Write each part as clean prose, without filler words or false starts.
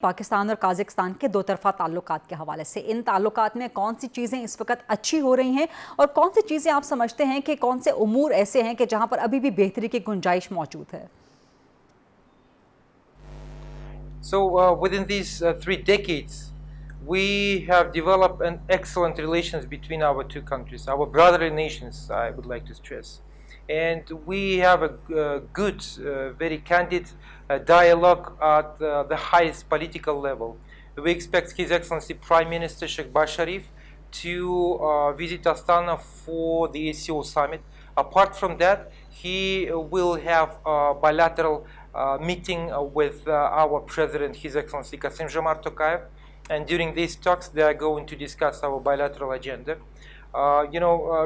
पाकिस्तान और काज़ाख्स्तान के दो तरफा ताल्लुकात के हवाले से इन ताल्लुकात में कौन सी चीज़ें इस वक्त अच्छी हो रही हैं और कौन सी चीज़ें आप समझते हैं कि कौन से उमूर ऐसे हैं कि जहां पर अभी भी बेहतरी की गुंजाइश मौजूद है? So within these 3 decades, we have developed an excellent relations between our two countries, our brotherly nations, I would like to stress. And we have a good, very candid dialogue at the highest political level. We expect His Excellency Prime Minister Sheikh Sharif to visit Astana for the SCO summit. Apart from that, he will have a bilateral meeting with our President, His Excellency Kassym-Jomart Tokayev. And during these talks, they are going to discuss our bilateral agenda.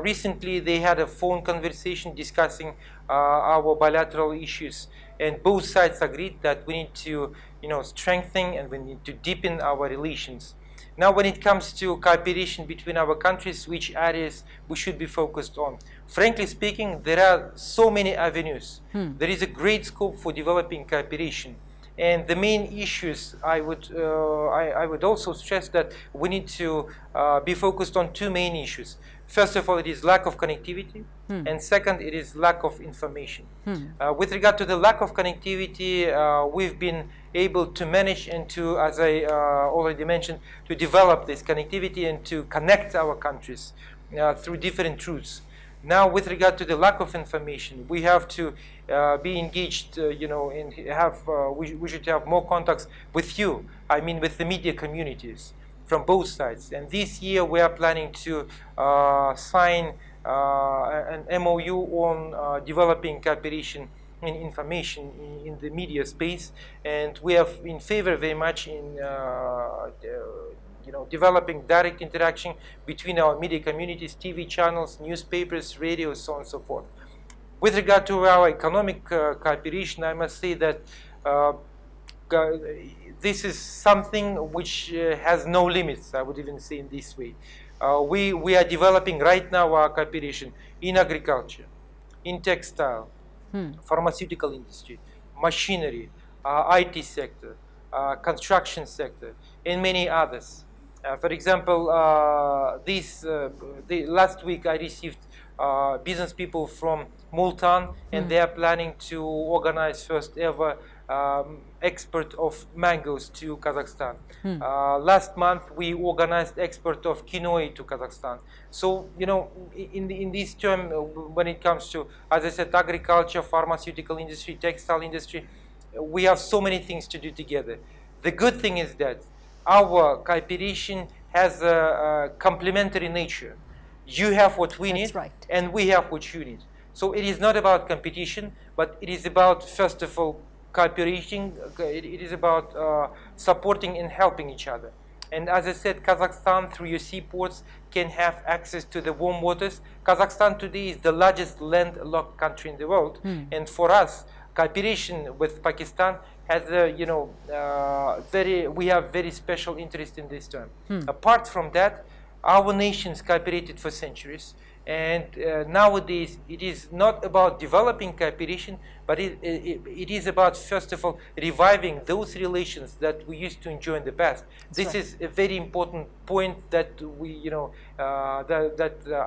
Recently they had a phone conversation discussing our bilateral issues, and both sides agreed that we need to, strengthen and we need to deepen our relations. Now, when it comes to cooperation between our countries, which areas we should be focused on? Frankly speaking, there are so many avenues. There is a great scope for developing cooperation. And the main issues, I would also stress that we need to be focused on two main issues. First of all, it is lack of connectivity, and second, it is lack of information. With regard to the lack of connectivity, we've been able to manage and to, as I already mentioned, to develop this connectivity and to connect our countries through different routes. Now, with regard to the lack of information, we have to be engaged, and we should have more contacts with you. I mean, with the media communities from both sides. And this year, we are planning to sign an MOU on developing cooperation in information in the media space, and we are in favor very much in developing direct interaction between our media communities, TV channels, newspapers, radio, so on and so forth. With regard to our economic cooperation, I must say that this is something which has no limits, I would even say in this way. We are developing right now our cooperation in agriculture, in textile, pharmaceutical industry, machinery, IT sector, construction sector, and many others. For example, last week I received business people from Multan, and they are planning to organize first ever export of mangoes to Kazakhstan. Last month we organized export of quinoa to Kazakhstan. So, in this term, when it comes to, as I said, agriculture, pharmaceutical industry, textile industry, we have so many things to do together. The good thing is that our cooperation has a complementary nature. You have what we need, right, and we have what you need. So it is not about competition, but it is about, first of all, cooperating. It is about supporting and helping each other. And as I said, Kazakhstan, through your seaports, can have access to the warm waters. Kazakhstan today is the largest landlocked country in the world, and for us, cooperation with Pakistan has we have very special interest in this term. Apart from that, our nations cooperated for centuries, and nowadays it is not about developing cooperation, but it is about, first of all, reviving those relations that we used to enjoy in the past. This is a very important point that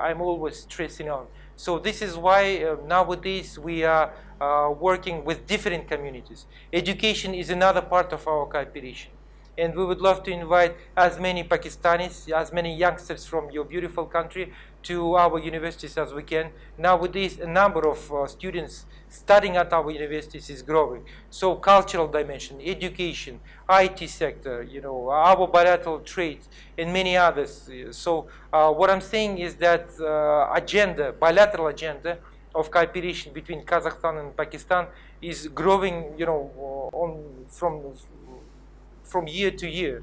I'm always stressing on. So this is why nowadays we are working with different communities. Education is another part of our cooperation. And we would love to invite as many Pakistanis, as many youngsters from your beautiful country to our universities as we can. Nowadays, a number of students studying at our universities is growing. So cultural dimension, education, IT sector, our bilateral trade, and many others. So what I'm saying is that bilateral agenda of cooperation between Kazakhstan and Pakistan is growing, from year to year.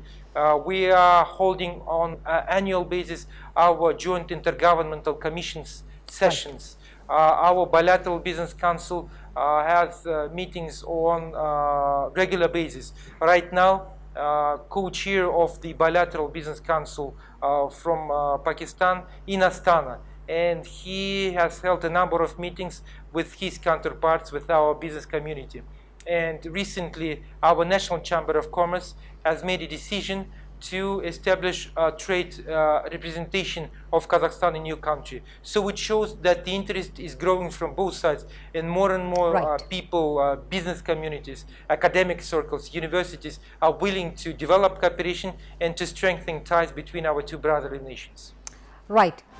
We are holding on an annual basis our joint intergovernmental commissions sessions. Our bilateral business council has meetings on regular basis. Right now, co-chair of the bilateral business council from Pakistan in Astana, and he has held a number of meetings with his counterparts, with our business community. And recently, our National Chamber of Commerce has made a decision to establish a trade representation of Kazakhstan in new country. So it shows that the interest is growing from both sides, and more Right. people, business communities, academic circles, universities are willing to develop cooperation and to strengthen ties between our two brotherly nations. Right.